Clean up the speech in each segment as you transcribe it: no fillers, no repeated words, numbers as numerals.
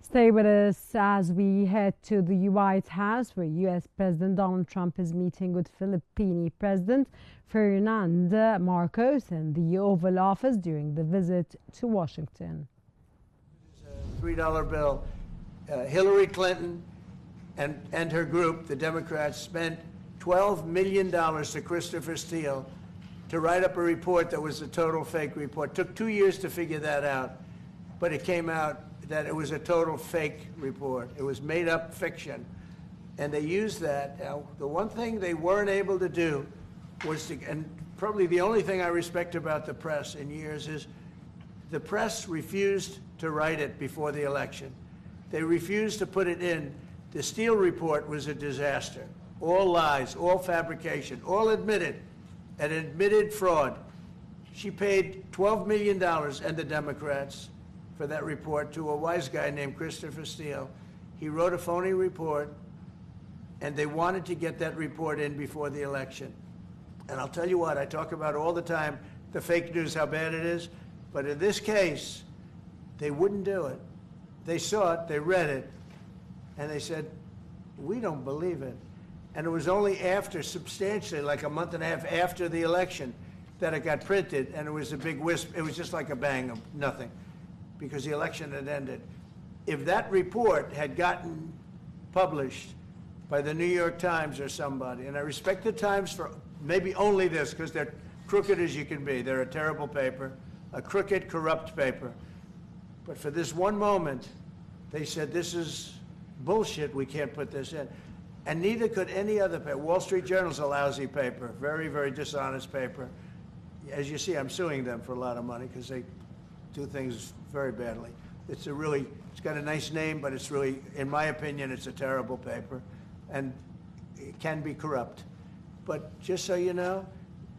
Stay with us as we head to the White House, where U.S. President Donald Trump is meeting with Philippine President Ferdinand Marcos in the Oval Office during the visit to Washington. $3 bill. Hillary Clinton and her group, the Democrats, spent $12 million to Christopher Steele to write up a report that was a total fake report. Took 2 years to figure that out, but it came out that it was a total fake report. It was made up fiction, and they used that. Now, the one thing they weren't able to do was to, and probably the only thing I respect about the press in years is the press refused to write it before the election. They refused to put it in. The Steele report was a disaster. All lies, all fabrication, all admitted, an admitted fraud. She paid $12 million, and the Democrats, for that report to a wise guy named Christopher Steele. He wrote a phony report, and they wanted to get that report in before the election. And I'll tell you what, I talk about all the time, the fake news, how bad it is. But in this case, they wouldn't do it. They saw it, they read it, and they said, we don't believe it. And it was only after, substantially, like a month and a half after the election, that it got printed, and it was a big wisp. It was just like a bang of nothing, because the election had ended. If that report had gotten published by the New York Times or somebody, and I respect the Times for maybe only this, because they're crooked as you can be. They're a terrible paper, a crooked, corrupt paper. But for this one moment, they said, this is bullshit, we can't put this in. And neither could any other paper. Wall Street Journal's a lousy paper, very, very dishonest paper. As you see, I'm suing them for a lot of money because they do things very badly. It's got a nice name, but it's really, in my opinion, it's a terrible paper, and it can be corrupt. But just so you know,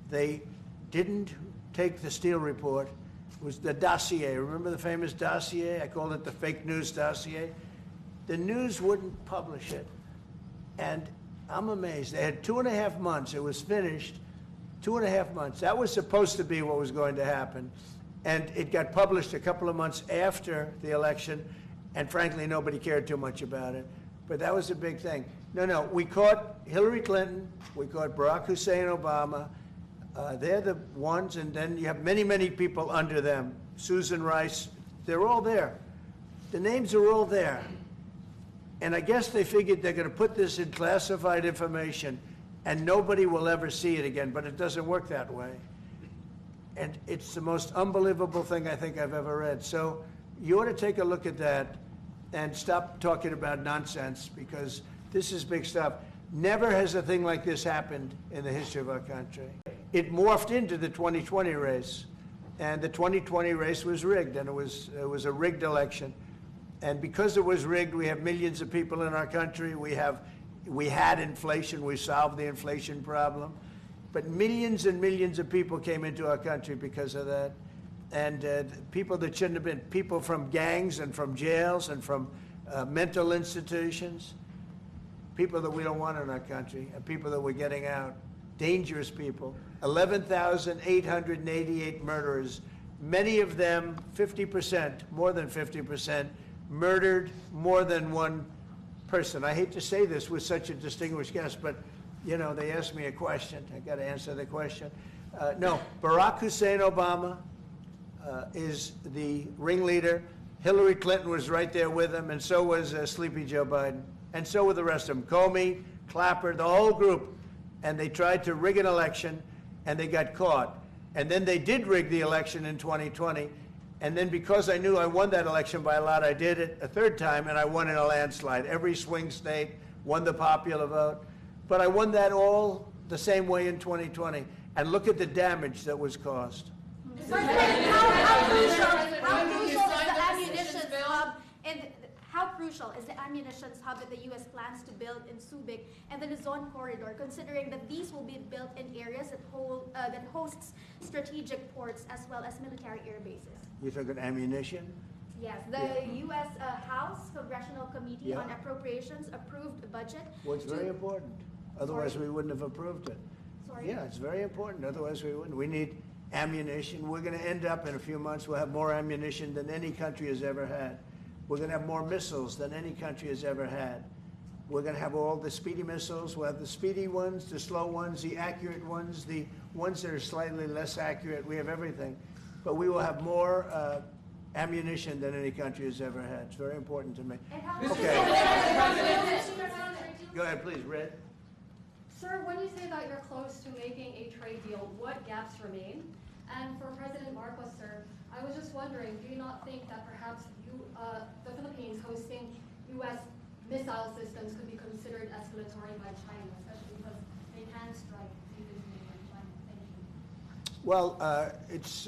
they didn't take the Steele report. It was the dossier. Remember the famous dossier? I called it the fake news dossier. The News wouldn't publish it, and I'm amazed. They had 2.5 months. It was finished, 2.5 months. That was supposed to be what was going to happen. And it got published a couple of months after the election, and frankly, nobody cared too much about it. But that was a big thing. No, we caught Hillary Clinton, we caught Barack Hussein Obama. They're the ones, and then you have many, many people under them. Susan Rice, they're all there. The names are all there. And I guess they figured they're going to put this in classified information, and nobody will ever see it again, but it doesn't work that way. And it's the most unbelievable thing I think I've ever read. So you ought to take a look at that and stop talking about nonsense, because this is big stuff. Never has a thing like this happened in the history of our country. It morphed into the 2020 race, and the 2020 race was rigged, and it was a rigged election. And because it was rigged, we have millions of people in our country. We had inflation. We solved the inflation problem. But millions and millions of people came into our country because of that. And people that shouldn't have been, people from gangs and from jails and from mental institutions, people that we don't want in our country, and people that we're getting out, dangerous people. 11,888 murderers, many of them, 50%, more than 50%, murdered more than one person. I hate to say this with such a distinguished guest, but you know, they asked me a question. I got to answer the question. No, Barack Hussein Obama is the ringleader. Hillary Clinton was right there with him, and so was Sleepy Joe Biden, and so were the rest of them. Comey, Clapper, the whole group. And they tried to rig an election, and they got caught. And then they did rig the election in 2020. And then because I knew I won that election by a lot, I did it a third time, and I won in a landslide. Every swing state won the popular vote. But I won that all the same way in 2020. And look at the damage that was caused. How crucial is the ammunition hub that the U.S. plans to build in Subic and the Luzon corridor, considering that these will be built in areas that hosts strategic ports as well as military air bases? You're talking ammunition? Yes, the U.S. House Congressional Committee on Appropriations approved a budget. Well, it's very important. Otherwise, we wouldn't have approved it. Sorry? Yeah, it's very important. Otherwise, we wouldn't. We need ammunition. We're going to end up in a few months, we'll have more ammunition than any country has ever had. We're going to have more missiles than any country has ever had. We're going to have all the speedy missiles. We'll have the speedy ones, the slow ones, the accurate ones, the ones that are slightly less accurate. We have everything. But we will have more ammunition than any country has ever had. It's very important to me. Okay. Go ahead, please, Red. Sir, when you say that you're close to making a trade deal, what gaps remain? And for President Marcos, sir, I was just wondering, do you not think that perhaps the Philippines hosting U.S. missile systems could be considered escalatory by China, especially because they can strike physically by China? Thank you. Well, it's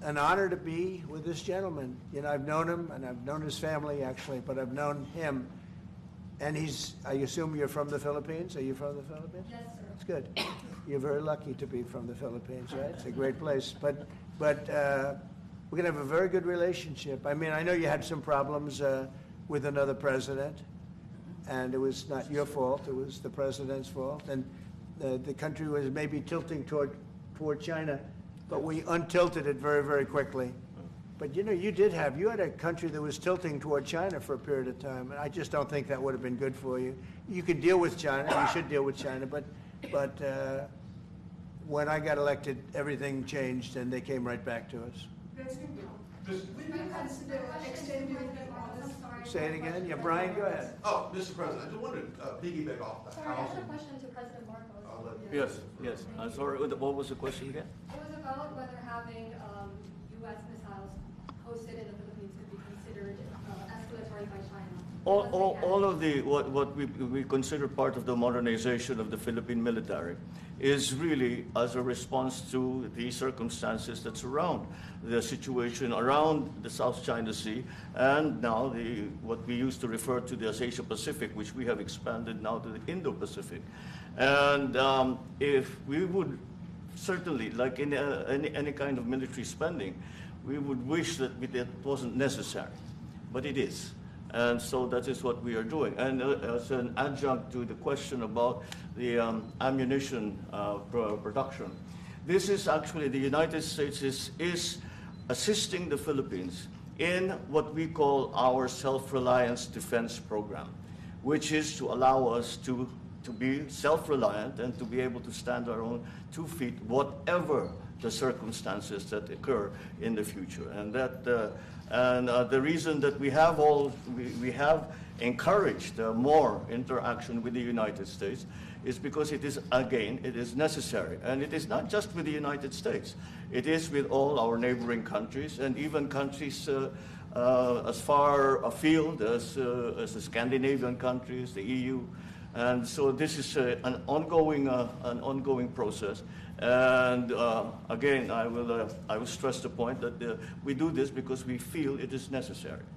an honor to be with this gentleman. You know, I've known him, and I've known his family, actually, but I've known him. And I assume you're from the Philippines? Are you from the Philippines? Yes, sir. That's good. You're very lucky to be from the Philippines, right? It's a great place. But we're going to have a very good relationship. I mean, I know you had some problems with another president, and it was not your fault. It was the president's fault. And the country was maybe tilting toward China, but we untilted it very, very quickly. But, you know, you had a country that was tilting toward China for a period of time, and I just don't think that would have been good for you. You could deal with China, you should deal with China, but when I got elected, everything changed, and they came right back to us. Say it again? Yeah, Brian, go ahead. Oh, Mr. President, I just wanted to piggyback off the Sorry, I had a housing. question to President Marcos. Yes. I'm sorry, what was the question again? It was about whether having U.S. missiles hosted in the Philippines could be considered escalatory by China. All of the what we consider part of the modernization of the Philippine military is really as a response to the circumstances that surround the situation around the South China Sea, and now what we used to refer to as Asia Pacific, which we have expanded now to the Indo-Pacific. And if we would certainly, like in any kind of military spending, we would wish that it wasn't necessary, but it is. And so that is what we are doing. And as an adjunct to the question about the ammunition production, this is actually, the United States is assisting the Philippines in what we call our self-reliance defense program, which is to allow us to be self-reliant and to be able to stand our own 2 feet, whatever the circumstances that occur in the future. And that the reason that we have encouraged more interaction with the United States is because it is necessary. And it is not just with the United States. It is with all our neighboring countries, and even countries as far afield as the Scandinavian countries, the EU. And so this is an ongoing process. And again, I will stress the point that we do this because we feel it is necessary.